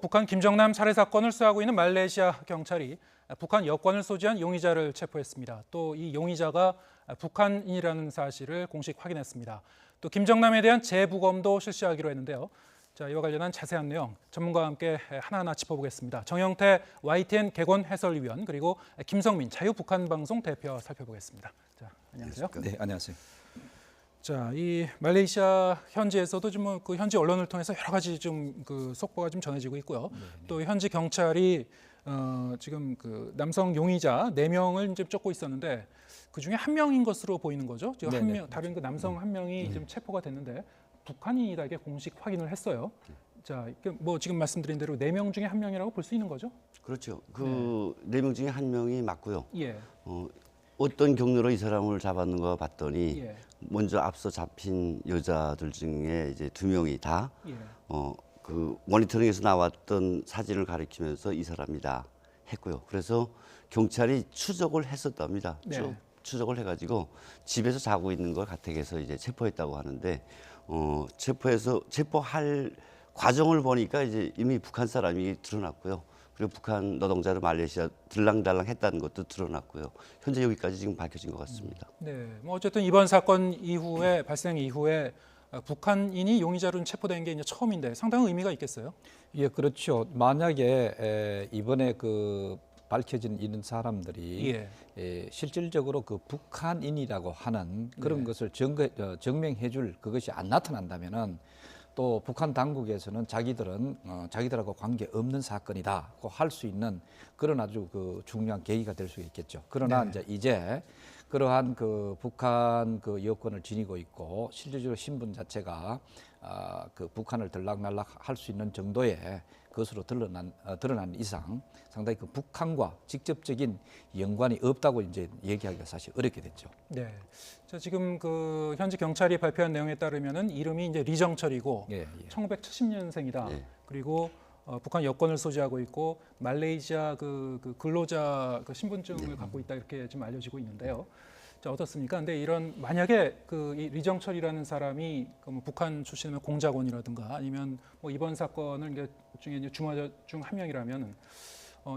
북한 김정남 살해 사건을 수사하고 있는 말레이시아 경찰이 북한 여권을 소지한 용의자를 체포했습니다. 또 이 용의자가 북한인이라는 사실을 공식 확인했습니다. 또 김정남에 대한 재부검도 실시하기로 했는데요. 자, 이와 관련한 자세한 내용 전문가와 함께 하나하나 짚어보겠습니다. 정영태 YTN 개건 해설위원 그리고 김성민 자유북한방송 대표와 살펴보겠습니다. 자, 안녕하세요. 네, 안녕하세요. 자, 이 말레이시아 현지에서도 좀 그 현지 언론을 통해서 여러 가지 좀 그 속보가 좀 전해지고 있고요. 또 현지 경찰이 지금 그 남성 용의자 4명을 이제 쫓고 있었는데 그 중에 한 명인 것으로 보이는 거죠. 지금 한 명, 다른 그 남성 한 명이 좀 체포가 됐는데 북한인이다 이게 공식 확인을 했어요. 자, 뭐 지금 말씀드린 대로 4명 중에 한 명이라고 볼 수 있는 거죠? 그렇죠. 그 4명 중에 한 명이 맞고요. 예. 어떤 경로로 이 사람을 잡았는가 봤더니 예. 먼저 앞서 잡힌 여자들 중에 이제 2명이 다 예. 그 모니터링에서 나왔던 사진을 가리키면서 이 사람이다 했고요. 그래서 경찰이 추적을 했었답니다. 네. 쭉 추적을 해가지고 집에서 자고 있는 걸 가택해서 이제 체포했다고 하는데 체포할 과정을 보니까 이제 이미 북한 사람이 드러났고요. 그리고 북한 노동자를 말레이시아 들랑달랑 했다는 것도 드러났고요. 현재 여기까지 지금 밝혀진 것 같습니다. 네, 뭐 어쨌든 이번 사건 이후에 발생 이후에 북한인이 용의자로 체포된 게 이제 처음인데 상당한 의미가 있겠어요? 예, 그렇죠. 만약에 이번에 그 밝혀진 이런 사람들이 실질적으로 그 북한인이라고 하는 그런 것을 증명해줄 그것이 안 나타난다면은 또 북한 당국에서는 자기들하고 관계 없는 사건이다고 할 수 있는 그런 아주 그 중요한 계기가 될 수 있겠죠. 그러나 이제 그러한 그 북한 그 여권을 지니고 있고 실질적으로 신분 자체가 그 북한을 들락날락 할 수 있는 정도의 것으로 드러난 이상 상당히 그 북한과 직접적인 연관이 없다고 이제 얘기하기가 사실 어렵게 됐죠. 네. 자, 지금 그 현지 경찰이 발표한 내용에 따르면은 이름이 이제 리정철이고 1970년생이다. 그리고 북한 여권을 소지하고 있고 말레이시아 그 근로자 그 신분증을 갖고 있다 이렇게 지금 알려지고 있는데요. 자, 어떻습니까? 근데 이런 만약에 그 이 리정철이라는 사람이 뭐 북한 출신이면 공작원이라든가 아니면 뭐 이번 사건을 중에 이제 주마자 중 한 명이라면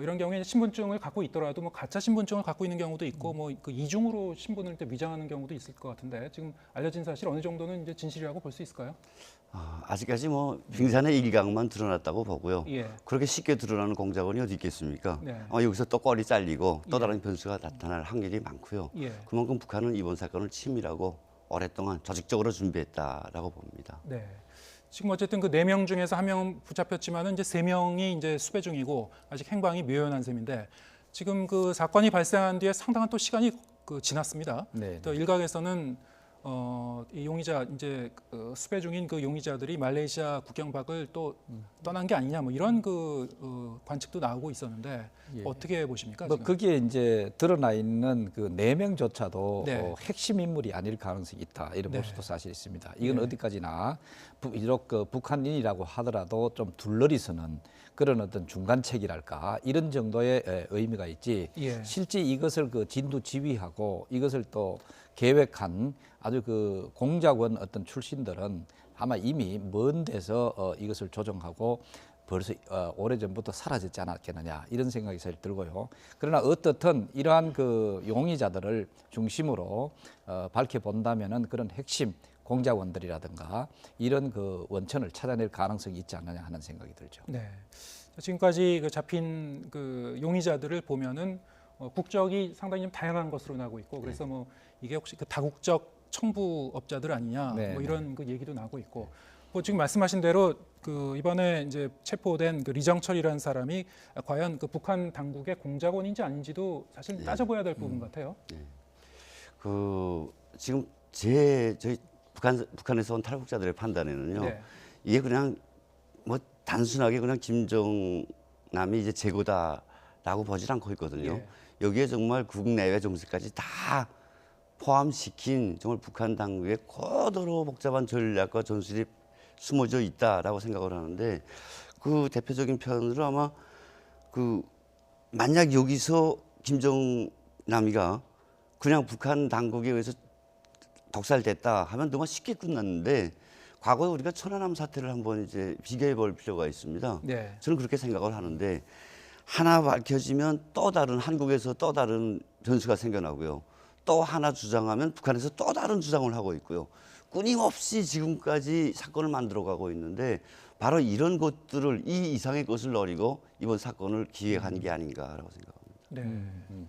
이런 경우에 신분증을 갖고 있더라도 뭐 가짜 신분증을 갖고 있는 경우도 있고 뭐 그 이중으로 신분을 위장하는 경우도 있을 것 같은데 지금 알려진 사실 어느 정도는 이제 진실이라고 볼 수 있을까요? 아직까지 뭐 빙산의 일각만 드러났다고 보고요. 예. 그렇게 쉽게 드러나는 공작원이 어디 있겠습니까? 네. 여기서 또 꼴이 잘리고 또 다른 변수가 나타날 확률이 많고요. 예. 그만큼 북한은 이번 사건을 치밀하고 오랫동안 조직적으로 준비했다라고 봅니다. 네. 지금 어쨌든 그 4명 중에서 1명 붙잡혔지만은 이제 3명이 이제 수배 중이고 아직 행방이 묘연한 셈인데 지금 그 사건이 발생한 뒤에 상당한 또 시간이 그 지났습니다. 네. 또 일각에서는 이 용의자 이제 수배 중인 그 용의자들이 말레이시아 국경 밖을 또 떠난 게 아니냐 뭐 이런 그 관측도 나오고 있었는데 어떻게 보십니까? 뭐 지금? 그게 이제 드러나 있는 그 4명조차도 네. 핵심 인물이 아닐 가능성이 있다 이런 볼 수도 사실 있습니다. 이건 네. 어디까지나 비록 그 북한인이라고 하더라도 좀 둘러리서는 그런 어떤 중간책이랄까 이런 정도의 의미가 있지. 실제 이것을 그 진두지휘하고 이것을 또 계획한 아주 그 공작원 어떤 출신들은 아마 이미 먼 데서 이것을 조정하고 벌써 오래전부터 사라졌지 않았겠느냐 이런 생각이 사실 들고요. 그러나 어떻든 이러한 그 용의자들을 중심으로 밝혀본다면은 그런 핵심 공작원들이라든가 이런 그 원천을 찾아낼 가능성이 있지 않느냐 하는 생각이 들죠. 네. 지금까지 그 잡힌 그 용의자들을 보면은 국적이 상당히 좀 다양한 것으로 나고 있고 그래서 뭐 이게 혹시 그 다국적 청부업자들 아니냐 뭐 이런 그 얘기도 나고 있고 뭐 지금 말씀하신 대로 그 이번에 이제 체포된 그 리정철이라는 사람이 과연 그 북한 당국의 공작원인지 아닌지도 사실 따져봐야 될 부분 같아요. 그 지금 저희 북한에서 온 탈북자들의 판단에는요. 이게 그냥 뭐 단순하게 그냥 김정남이 이제 재고다라고 보질 않고 있거든요. 여기에 정말 국내외 정세까지 다 포함시킨 정말 북한 당국의 고도로 복잡한 전략과 전술이 숨어져 있다라고 생각을 하는데 그 대표적인 편으로 아마 그 만약 여기서 김정남이가 그냥 북한 당국에 의해서 독살됐다 하면 너무 쉽게 끝났는데 과거에 우리가 천안함 사태를 한번 이제 비교해 볼 필요가 있습니다. 네. 저는 그렇게 생각을 하는데 하나 밝혀지면 또 다른 한국에서 또 다른 변수가 생겨나고요. 또 하나 주장하면 북한에서 또 다른 주장을 하고 있고요. 끊임없이 지금까지 사건을 만들어가고 있는데 바로 이런 것들을 이 이상의 것을 노리고 이번 사건을 기획한 게 아닌가라고 생각합니다. 네.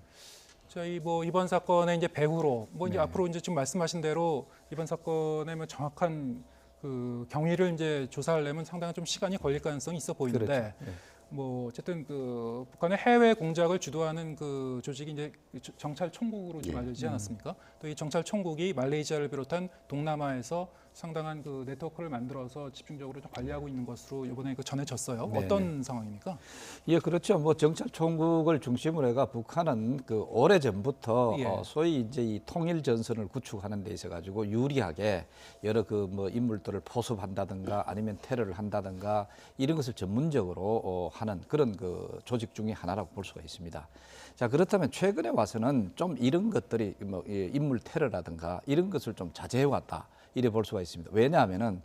저희 뭐 이번 사건의 이제 배후로 뭐 이제 앞으로 이제 지금 말씀하신 대로 이번 사건의 뭐 정확한 그 경위를 이제 조사하려면 상당히 좀 시간이 걸릴 가능성이 있어 보이는데 그렇죠. 뭐 어쨌든 그 북한의 해외 공작을 주도하는 그 조직이 이제 정찰 총국으로 좀 알려지지 않았습니까? 또 이 정찰 총국이 말레이시아를 비롯한 동남아에서 상당한 그 네트워크를 만들어서 집중적으로 좀 관리하고 있는 것으로 이번에 그 전해졌어요. 네네. 어떤 상황입니까? 예, 그렇죠. 뭐 정찰 총국을 중심으로 해가 북한은 그 오래 전부터 예. 소위 이제 이 통일 전선을 구축하는 데 있어 가지고 유리하게 여러 그 뭐 인물들을 포섭한다든가 아니면 테러를 한다든가 이런 것을 전문적으로 하는 그런 그 조직 중에 하나라고 볼 수가 있습니다. 자, 그렇다면 최근에 와서는 좀 이런 것들이 뭐 인물 테러라든가 이런 것을 좀 자제해 왔다. 이래 볼 수가 있습니다. 왜냐하면은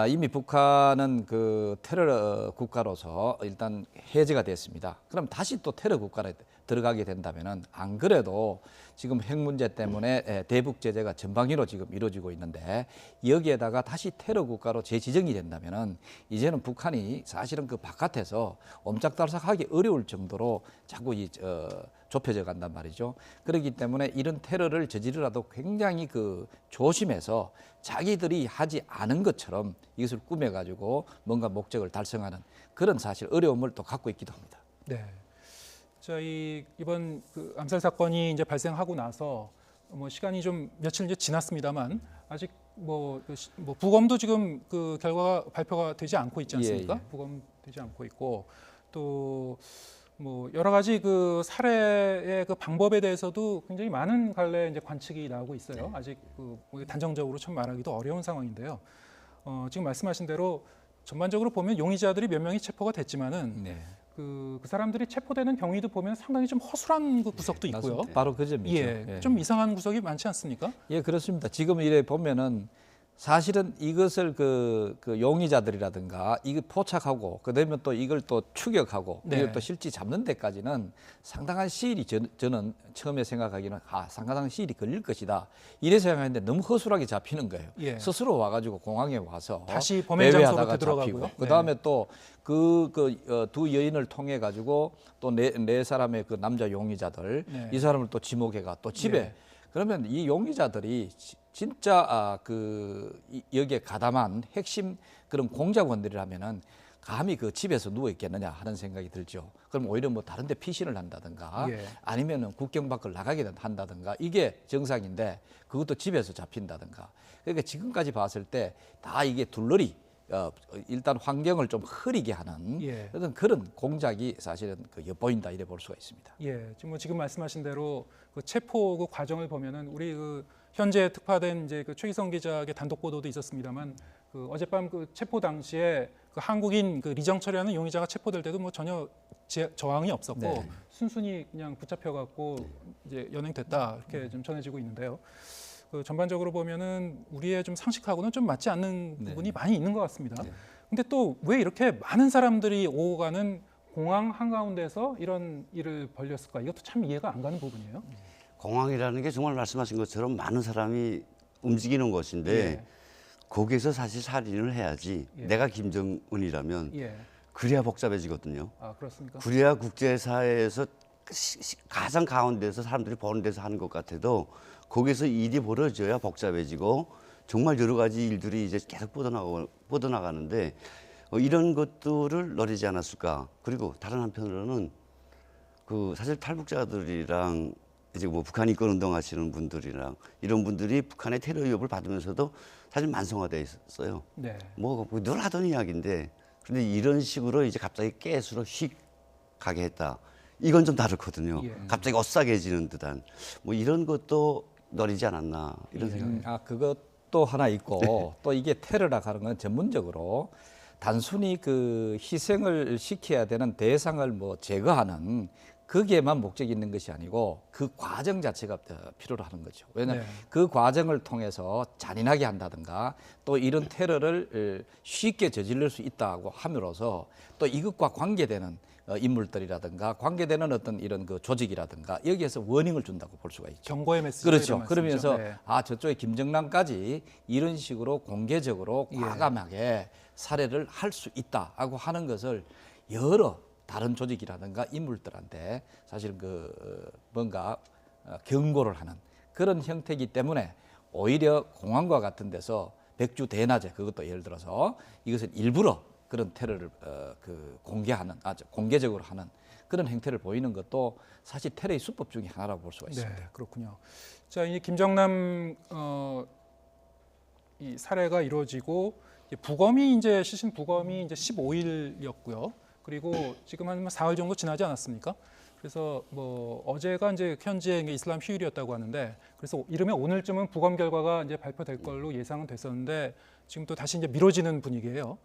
이미 북한은 그 테러 국가로서 일단 해제가 됐습니다. 그럼 다시 또 테러 국가로 들어가게 된다면은 안 그래도 지금 핵 문제 때문에 대북 제재가 전방위로 지금 이루어지고 있는데 여기에다가 다시 테러 국가로 재지정이 된다면은 이제는 북한이 사실은 그 바깥에서 옴짝달싹하기 어려울 정도로 자꾸 좁혀져 간단 말이죠. 그렇기 때문에 이런 테러를 저지르라도 굉장히 그 조심해서 자기들이 하지 않은 것처럼 이것을 꾸며가지고 뭔가 목적을 달성하는 그런 사실 어려움을 또 갖고 있기도 합니다. 네. 저희 이번 그 암살 사건이 이제 발생하고 나서 뭐 시간이 좀 며칠 이제 지났습니다만 아직 뭐 부검도 지금 그 결과가 발표가 되지 않고 있지 않습니까? 예. 부검되지 않고 있고 또 뭐 여러 가지 그 살해의 그 방법에 대해서도 굉장히 많은 갈래 이제 관측이 나오고 있어요. 아직 그 단정적으로 참 말하기도 어려운 상황인데요. 지금 말씀하신 대로 전반적으로 보면 용의자들이 몇 명이 체포가 됐지만은 네. 그 사람들이 체포되는 경위도 보면 상당히 좀 허술한 그 구석도 있고요. 바로 그 점이죠. 예, 좀 이상한 구석이 많지 않습니까? 예, 그렇습니다. 지금 이래 보면은 사실은 이것을 그 용의자들이라든가 이거 포착하고 그다음에 또 이걸 또 추격하고 네. 이걸 또 실제 잡는 데까지는 상당한 시일이 저는 처음에 생각하기는 상당한 시일이 걸릴 것이다 이래 생각했는데 너무 허술하게 잡히는 거예요. 예. 스스로 와가지고 공항에 와서 다시 범행 장소로 매회하다가 되돌아가고요. 잡히고 그다음에 또 두 여인을 통해 가지고 또 네 사람의 그 남자 용의자들 네. 이 사람을 또 지목해가 또 집에 네. 그러면 이 용의자들이 진짜 여기에 가담한 핵심 그런 공작원들이라면은 감히 그 집에서 누워 있겠느냐 하는 생각이 들죠. 그럼 오히려 뭐 다른데 피신을 한다든가 예. 아니면은 국경 밖을 나가게 한다든가 이게 정상인데 그것도 집에서 잡힌다든가. 그러니까 지금까지 봤을 때 다 이게 둘러리 일단 환경을 좀 흐리게 하는 예. 어떤 그런 공작이 사실은 엿보인다 이래 볼 수가 있습니다. 예, 지금 말씀하신 대로 그 체포 그 과정을 보면은 우리 그 현재 특파된 이제 그 최희성 기자의 단독 보도도 있었습니다만 그 어젯밤 그 체포 당시에 그 한국인 그 리정철이라는 용의자가 체포될 때도 뭐 전혀 저항이 없었고 네. 순순히 그냥 붙잡혀 갖고 이제 연행됐다 이렇게 좀 전해지고 있는데요. 그 전반적으로 보면은 우리의 좀 상식하고는 좀 맞지 않는 부분이 많이 있는 것 같습니다. 근데 또 왜 이렇게 많은 사람들이 오고 가는 공항 한가운데서 이런 일을 벌였을까? 이것도 참 이해가 안 가는 부분이에요. 공항이라는 게 정말 말씀하신 것처럼 많은 사람이 움직이는 곳인데 예. 거기서 사실 살인을 해야지 예. 내가 김정은이라면 예. 그래야 복잡해지거든요. 아, 그렇습니까? 그래야 국제사회에서 가장 가운데서 사람들이 보는 데서 하는 것 같아도 거기서 일이 벌어져야 복잡해지고 정말 여러 가지 일들이 이제 계속 뻗어나가는데 이런 것들을 노리지 않았을까. 그리고 다른 한편으로는 그 사실 탈북자들이랑 이제 뭐 북한 인권 운동하시는 분들이랑 이런 분들이 북한의 테러 위협을 받으면서도 사실 만성화돼 있었어요. 네. 뭐 늘 하던 이야기인데 그런데 이런 식으로 이제 갑자기 깨수로 휙 가게 했다. 이건 좀 다르거든요. 예. 갑자기 오싹해지는 듯한 뭐 이런 것도 노리지 않았나 이런 생각. 그것도 하나 있고 또 이게 테러라 하는 건 전문적으로 단순히 그 희생을 시켜야 되는 대상을 뭐 제거하는 거기에만 목적이 있는 것이 아니고 그 과정 자체가 필요로 하는 거죠. 왜냐하면 네. 그 과정을 통해서 잔인하게 한다든가 또 이런 테러를 쉽게 저지를 수 있다고 함으로써 또 이것과 관계되는 인물들이라든가 관계되는 어떤 이런 그 조직이라든가 여기에서 워닝을 준다고 볼 수가 있죠. 경고의 메시지. 그렇죠. 그러면서 네. 저쪽에 김정남까지 이런 식으로 공개적으로 과감하게 살해를 할 수 있다고 하는 것을 여러 다른 조직이라든가 인물들한테 사실은 뭔가 경고를 하는 그런 형태이기 때문에 오히려 공항과 같은 데서 백주 대낮에 그것도 예를 들어서 이것을 일부러 그런 테러를 공개하는 공개적으로 하는 그런 행태를 보이는 것도 사실 테러의 수법 중에 하나라고 볼 수가 있습니다. 네, 그렇군요. 자, 이 김정남 이 살해가 이루어지고 부검이 이제 시신 부검이 이제 15일이었고요. 그리고 지금 한 4일 정도 지나지 않았습니까? 그래서 뭐 어제가 이제 현지의 이슬람 휴일이었다고 하는데 그래서 이르면 오늘쯤은 부검 결과가 이제 발표될 걸로 예상은 됐었는데 지금 또 다시 이제 미뤄지는 분위기예요.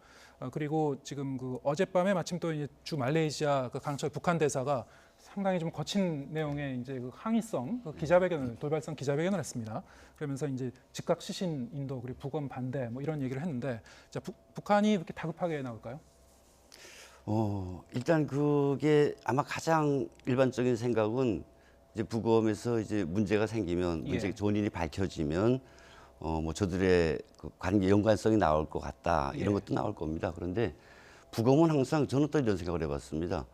그리고 지금 그 어젯밤에 마침 또 이제 주 말레이시아 그 강철 북한 대사가 상당히 좀 거친 내용의 이제 그 항의성 기자회견을 돌발성 기자회견을 했습니다. 그러면서 이제 즉각 시신 인도 그리고 부검 반대 뭐 이런 얘기를 했는데 자, 북한이 이렇게 다급하게 나올까요? 일단 그게 아마 가장 일반적인 생각은 이제 부검에서 이제 문제가 생기면 문제 원인이 밝혀지면 뭐 저들의 그 관계 연관성이 나올 것 같다 이런 것도 나올 겁니다. 그런데 부검은 항상 저는 또 이런 생각을 해봤습니다.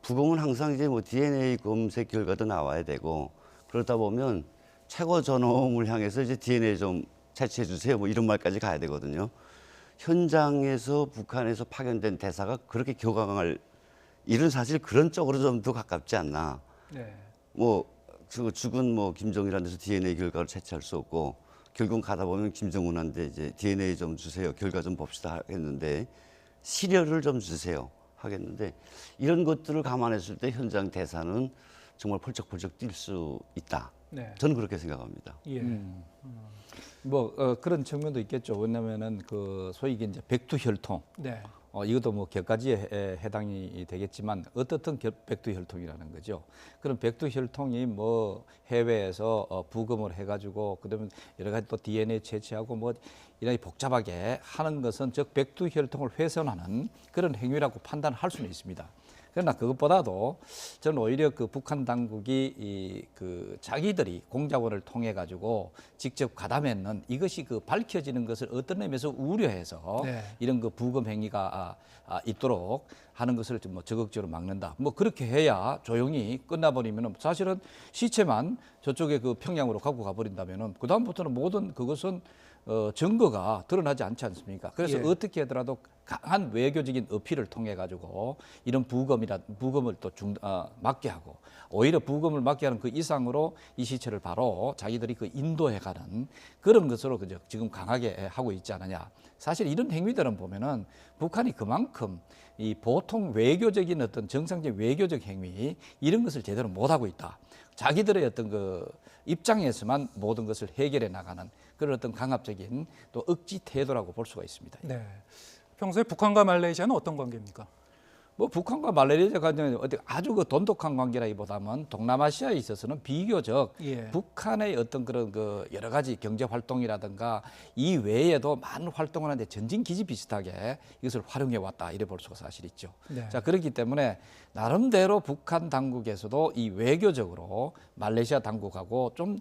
부검은 항상 이제 뭐 DNA 검색 결과도 나와야 되고 그러다 보면 최고 전hom을 향해서 이제 DNA 좀 채취해 주세요 뭐 이런 말까지 가야 되거든요. 현장에서 북한에서 파견된 대사가 그렇게 교감할 일은 사실 그런 쪽으로 좀 더 가깝지 않나. 네. 뭐 죽은 뭐 김정일한 데서 DNA 결과를 채취할 수 없고 결국 가다 보면 김정은한테 이제 DNA 좀 주세요. 결과 좀 봅시다 하겠는데 시료를 좀 주세요 하겠는데 이런 것들을 감안했을 때 현장 대사는 정말 펄쩍펄쩍 뛸 수 있다. 네. 저는 그렇게 생각합니다. 예. 그런 측면도 있겠죠. 왜냐하면은 그 소위 이제 백두혈통. 네. 이것도 뭐 격가지에 해당이 되겠지만 어떻든 백두혈통이라는 거죠. 그럼 백두혈통이 뭐 해외에서 부검을 해가지고 그러면 여러 가지 또 DNA 채취하고 뭐 이런 복잡하게 하는 것은 즉 백두혈통을 훼손하는 그런 행위라고 판단할 수는 있습니다. 그러나 그것보다도 저는 오히려 그 북한 당국이 자기들이 공작원을 통해 가지고 직접 가담했는 이것이 밝혀지는 것을 어떤 의미에서 우려해서 네. 이런 부검 행위가 있도록 하는 것을 좀 뭐 적극적으로 막는다. 뭐 그렇게 해야 조용히 끝나버리면은 사실은 시체만 저쪽에 평양으로 갖고 가버린다면은 그 다음부터는 모든 그것은 증거가 드러나지 않지 않습니까? 그래서 어떻게 하더라도 강한 외교적인 어필을 통해 가지고 이런 부검을 또 막게 하고 오히려 부검을 막게 하는 그 이상으로 이 시체를 바로 자기들이 인도해 가는 그런 것으로 지금 강하게 하고 있지 않느냐. 사실 이런 행위들은 보면은 북한이 그만큼 이 보통 외교적인 어떤 정상적인 외교적 행위 이런 것을 제대로 못 하고 있다. 자기들의 어떤 입장에서만 모든 것을 해결해 나가는 그런 어떤 강압적인 또 억지 태도라고 볼 수가 있습니다. 네. 평소에 북한과 말레이시아는 어떤 관계입니까? 뭐 북한과 말레이시아가 아주 돈독한 관계라기보다는 동남아시아에 있어서는 비교적 북한의 어떤 그런 여러 가지 경제 활동이라든가 이 외에도 많은 활동을 하는데 전진 기지 비슷하게 이것을 활용해 왔다 이래 볼 수가 사실 있죠. 네. 자, 그렇기 때문에 나름대로 북한 당국에서도 이 외교적으로 말레이시아 당국하고 좀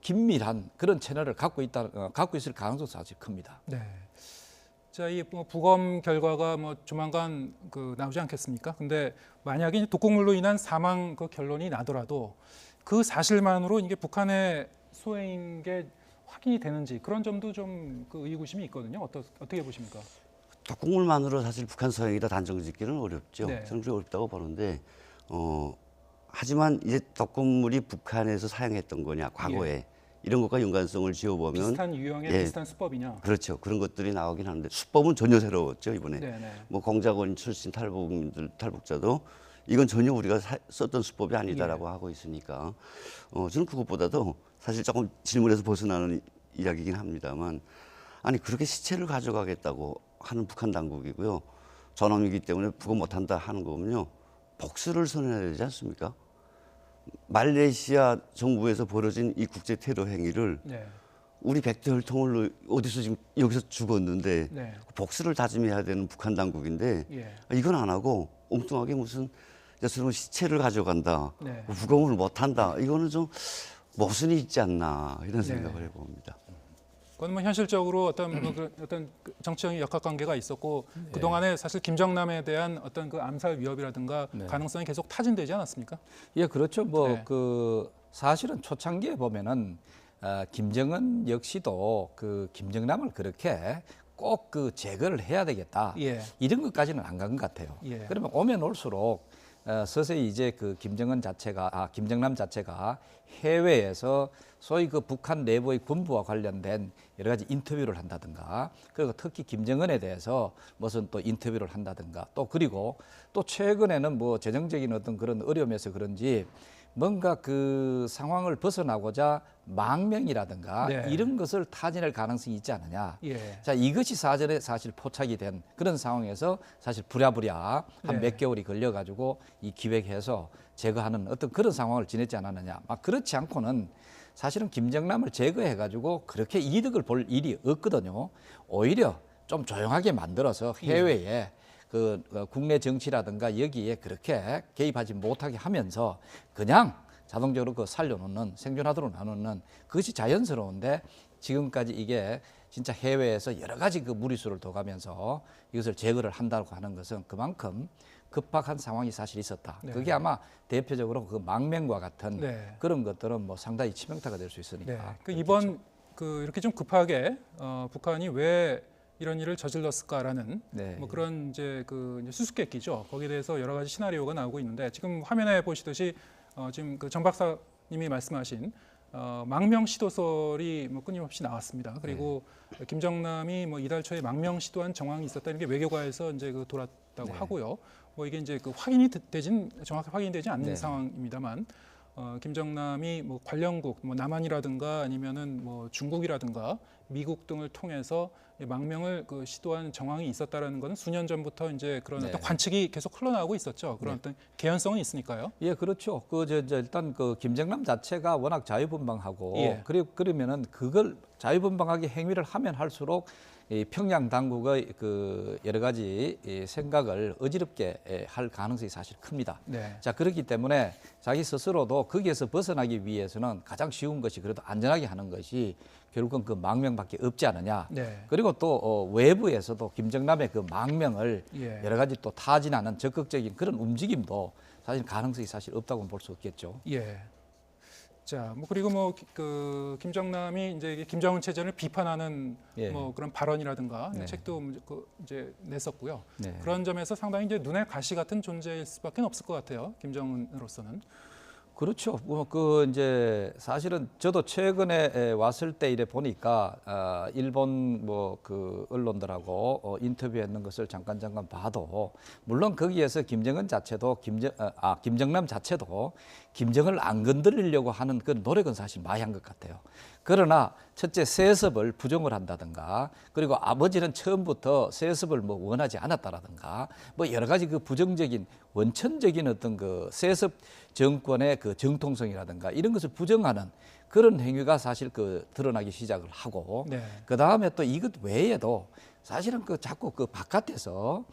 긴밀한 그런 채널을 갖고 있을 가능성도 사실 큽니다. 네. 자, 이 부검 결과가 뭐 조만간 나오지 않겠습니까? 근데 만약에 독극물로 인한 사망 결론이 나더라도 그 사실만으로 이게 북한의 소행인 게 확인이 되는지 그런 점도 좀 의구심이 있거든요. 어떻게 보십니까? 독극물만으로 사실 북한 소행이다 단정짓기는 어렵죠. 네. 저는 좀 어렵다고 보는데 하지만 이제 독극물이 북한에서 사용했던 거냐 과거에 이런 것과 연관성을 지어보면 비슷한 유형의 비슷한 수법이냐? 그렇죠. 그런 것들이 나오긴 하는데 수법은 전혀 새로웠죠 이번에. 네네. 뭐 공작원 출신 탈북자도 이건 전혀 우리가 썼던 수법이 아니다라고 하고 있으니까 저는 그것보다도 사실 조금 질문에서 벗어나는 이야기이긴 합니다만 아니 그렇게 시체를 가져가겠다고 하는 북한 당국이고요. 전함이기 때문에 부검 못한다 하는 거면요. 복수를 선언해야 되지 않습니까? 말레이시아 정부에서 벌어진 이 국제 테러 행위를 네. 우리 백두혈통을 어디서 지금 여기서 죽었는데 네. 복수를 다짐해야 되는 북한 당국인데 예. 이건 안 하고 엉뚱하게 무슨 여러분 시체를 가져간다, 네. 부검을 못한다. 이거는 좀 모순이 있지 않나 이런 네. 생각을 해봅니다. 그건 뭐 현실적으로 어떤 정치적인 역학관계가 있었고 그 동안에 사실 김정남에 대한 어떤 그 암살 위협이라든가 가능성이 계속 타진되지 않았습니까? 예, 그렇죠. 뭐 네. 그 사실은 초창기에 보면은 김정은 역시도 그 김정남을 그렇게 꼭 그 제거를 해야 되겠다. 예. 이런 것까지는 안 간 것 같아요. 예. 그러면 오면 올수록 서서히 이제 그 김정남 자체가 해외에서 소위 그 북한 내부의 군부와 관련된 여러 가지 인터뷰를 한다든가, 그리고 특히 김정은에 대해서 무슨 또 인터뷰를 한다든가, 또 그리고 또 최근에는 뭐 재정적인 어떤 그런 어려움에서 그런지 뭔가 그 상황을 벗어나고자 망명이라든가 네. 이런 것을 타진할 가능성이 있지 않느냐. 예. 자, 이것이 사전에 사실 포착이 된 그런 상황에서 사실 부랴부랴 한 네. 몇 개월이 걸려가지고 이 기획해서 제거하는 어떤 그런 상황을 지냈지 않았느냐. 막 그렇지 않고는 사실은 김정남을 제거해가지고 그렇게 이득을 볼 일이 없거든요. 오히려 좀 조용하게 만들어서 해외에 그 국내 정치라든가 여기에 그렇게 개입하지 못하게 하면서 그냥 자동적으로 그 살려놓는, 생존하도록 놔놓는 그것이 자연스러운데, 지금까지 이게 진짜 해외에서 여러 가지 그 무리수를 둬가면서 이것을 제거를 한다고 하는 것은 그만큼 급박한 상황이 사실 있었다. 네. 그게 아마 대표적으로 그 망명과 같은 네. 그런 것들은 뭐 상당히 치명타가 될 수 있으니까. 네. 그 이번 그 이렇게 좀 급하게 북한이 왜 이런 일을 저질렀을까라는 네. 뭐 그런 이제 그 이제 수수께끼죠. 거기에 대해서 여러 가지 시나리오가 나오고 있는데 지금 화면에 보시듯이 지금 그 정 박사님이 말씀하신 망명 시도설이 뭐 끊임없이 나왔습니다. 그리고 김정남이 뭐 이달 초에 망명 시도한 정황이 있었다는 게 외교가에서 이제 그 돌았다고 하고요. 뭐 이게 이제 그 정확히 확인되지 않는 상황입니다만. 김정남이 뭐 관련국, 뭐 남한이라든가 아니면은 뭐 중국이라든가 미국 등을 통해서 망명을 그 시도한 정황이 있었다라는 것은 수년 전부터 이제 그런 어떤 관측이 계속 흘러나오고 있었죠. 그런 어떤 개연성은 있으니까요. 예, 그렇죠. 일단 그 김정남 자체가 워낙 자유분방하고 그러면은 그걸 자유분방하게 행위를 하면 할수록 이 평양 당국의 그 여러 가지 생각을 어지럽게 할 가능성이 사실 큽니다. 네. 자, 그렇기 때문에 자기 스스로도 거기에서 벗어나기 위해서는 가장 쉬운 것이 그래도 안전하게 하는 것이 결국은 그 망명밖에 없지 않느냐. 네. 그리고 또 외부에서도 김정남의 그 망명을 여러 가지 또 타진하는 적극적인 그런 움직임도 사실 가능성이 사실 없다고는 볼 수 없겠죠. 예. 자, 뭐 그리고 뭐 그 김정남이 이제 김정은 체제를 비판하는 뭐 그런 발언이라든가 책도 이제 냈었고요. 그런 점에서 상당히 이제 눈에 가시 같은 존재일 수밖에 없을 것 같아요. 김정은으로서는. 그렇죠. 이제 사실은 저도 최근에 왔을 때 이래 보니까 일본 뭐 그 언론들하고 인터뷰했는 것을 잠깐 봐도, 물론 거기에서 김정남 자체도 김정을 안 건드리려고 하는 그 노력은 사실 많이 한 것 같아요. 그러나 첫째 세습을 부정을 한다든가, 그리고 아버지는 처음부터 세습을 뭐 원하지 않았다라든가, 뭐 여러 가지 그 부정적인 원천적인 어떤 그 세습 정권의 그 정통성이라든가 이런 것을 부정하는 그런 행위가 사실 그 드러나기 시작을 하고, 그 다음에 또 이것 외에도 사실은 그 자꾸 그 바깥에서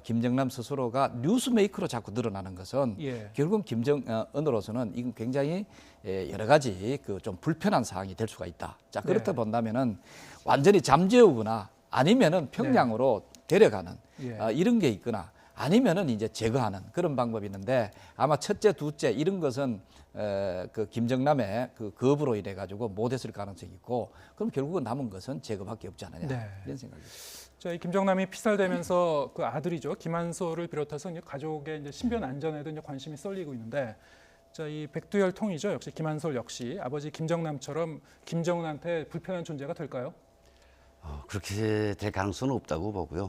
김정남 스스로가 뉴스메이커로 자꾸 드러나는 것은 결국 김정은으로서는 이건 굉장히 여러 가지 그 좀 불편한 상황이 될 수가 있다. 자, 그렇다 본다면은 완전히 잠재우거나 아니면은 평양으로 데려가는 이런 게 있거나 아니면은 이제 제거하는 그런 방법이 있는데, 아마 첫째, 둘째 이런 것은 그 김정남의 그 거부로 인해 가지고 못했을 가능성이 있고, 그럼 결국은 남은 것은 제거밖에 없지 않느냐 이런 생각이죠. 자, 이 김정남이 피살되면서 그 아들이죠, 김한솔을 비롯해서 이제 가족의 이제 신변 안전에도 이제 관심이 쏠리고 있는데, 자, 이 백두혈 통이죠. 역시 김한솔 역시 아버지 김정남처럼 김정은한테 불편한 존재가 될까요? 그렇게 될 가능성은 없다고 보고요.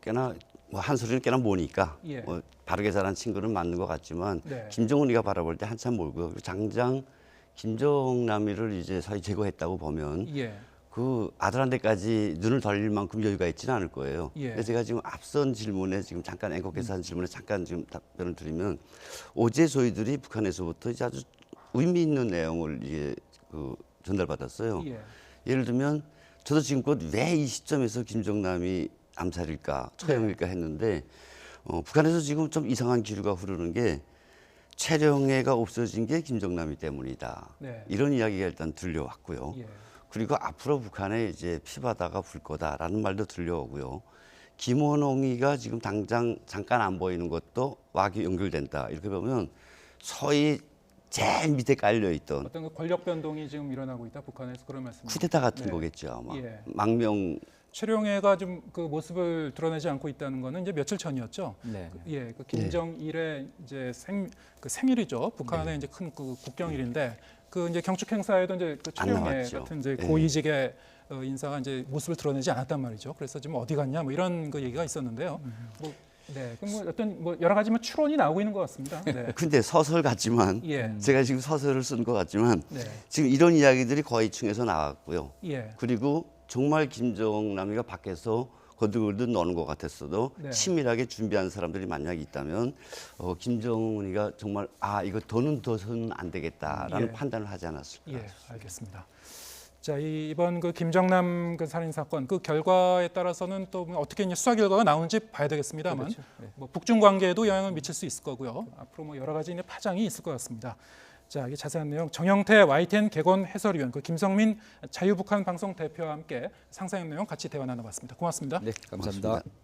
꽤나 뭐 한솔이는 꽤나 모니까 뭐 바르게 자란 친구는 맞는 것 같지만 김정은이가 바라볼 때 한참 멀고요. 장장 김정남이를 이제 사실 제거했다고 보면 그 아들한테까지 눈을 돌릴 만큼 여유가 있지는 않을 거예요. 예. 근데 제가 지금 앞선 질문에 지금 잠깐 앵커께서 한 질문에 잠깐 지금 답변을 드리면 어제 저희들이 북한에서부터 이제 아주 의미 있는 내용을 이제 전달받았어요. 예. 예를 들면 저도 지금껏 왜 이 시점에서 김정남이 암살일까 처형일까 했는데 북한에서 지금 좀 이상한 기류가 흐르는 게 최령해가 없어진 게 김정남이 때문이다. 네. 이런 이야기가 일단 들려왔고요. 예. 그리고 앞으로 북한에 이제 피바다가 불 거다라는 말도 들려오고요. 김원홍이가 지금 당장 잠깐 안 보이는 것도 와기 연결된다. 이렇게 보면 서히 제일 밑에 깔려 있던 어떤 그 권력 변동이 지금 일어나고 있다 북한에서 그런 말씀이죠. 쿠데타 같은 네. 거겠죠 아마. 예. 망명 최룡해가 좀 그 모습을 드러내지 않고 있다는 거는 이제 며칠 전이었죠. 네. 예, 그 김정일의 이제 생일이죠. 북한의 이제 큰 그 국경일인데 그 이제 경축 행사에도 이제 그 안 최룡해 나왔죠. 같은 이제 예. 고위직의 인사가 이제 모습을 드러내지 않았단 말이죠. 그래서 지금 어디 갔냐 뭐 이런 그 얘기가 있었는데요. 뭐, 네, 그럼 뭐 어떤 뭐 여러 가지 뭐 추론이 나오고 있는 것 같습니다. 네. 근데 소설 같지만 예. 제가 지금 소설을 쓴 것 같지만 네. 지금 이런 이야기들이 거의층에서 나왔고요. 예. 그리고 정말 김정남이가 밖에서 거들거들 노는 것 같았어도 네. 치밀하게 준비한 사람들이 만약 있다면 김정은이가 정말 이거 더는 둬서는 안 되겠다라는 예. 판단을 하지 않았을까. 예, 알겠습니다. 자, 이번 그 김정남 그 살인 사건 그 결과에 따라서는 또 어떻게 이제 수사 결과가 나오는지 봐야 되겠습니다만, 그렇죠. 네. 뭐 북중 관계에도 영향을 미칠 수 있을 거고요. 앞으로 뭐 여러 가지 이제 파장이 있을 것 같습니다. 자, 이 자세한 내용 정영태 YTN 개건 해설위원, 그 김성민 자유북한 방송 대표와 함께 상세한 내용 같이 대화 나눠봤습니다. 고맙습니다. 네, 감사합니다. 고맙습니다.